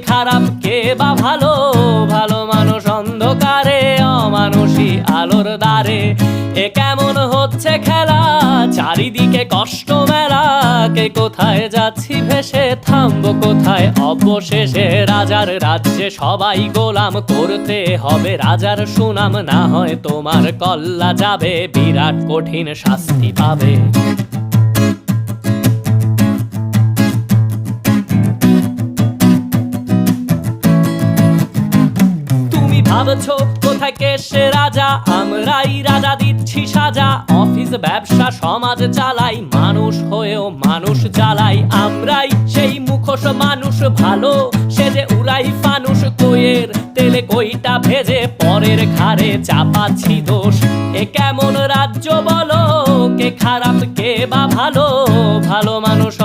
খারাপ কে বা ভালো, ভালো মানুষ অন্ধকারে, অমানুষী আলোর দ্বারে। এ কেমন হচ্ছে খেলা, চারিদিকে কষ্ট মেলা, কে কোথায় যাচ্ছি ভেসে, থামবো কোথায় অবশেষে। রাজার রাজ্যে সবাই গোলাম, করতে হবে রাজার সুনাম, না হয় তোমার কল্লা যাবে, বিরাট কঠিন শাস্তি পাবে। ভাবছো কোথায় কে সে রাজা, আমরাই রাজা দিচ্ছি সাজা। অফিস ব্যবসা সমাজ চালাই, মানুষ হয়েও মানুষ জ্বালাই। আমরাই সেই মুখোশ মানুষ ভালো, সে যে উড়াই ফানুষ। কইয়ের তেলে কইটা ভেজে পরের ঘাড়ে চাপাচ্ছি দোষ। এ কেমন রাজ্য বলো, কে খারাপ কে বা ভালো, ভালো মানুষ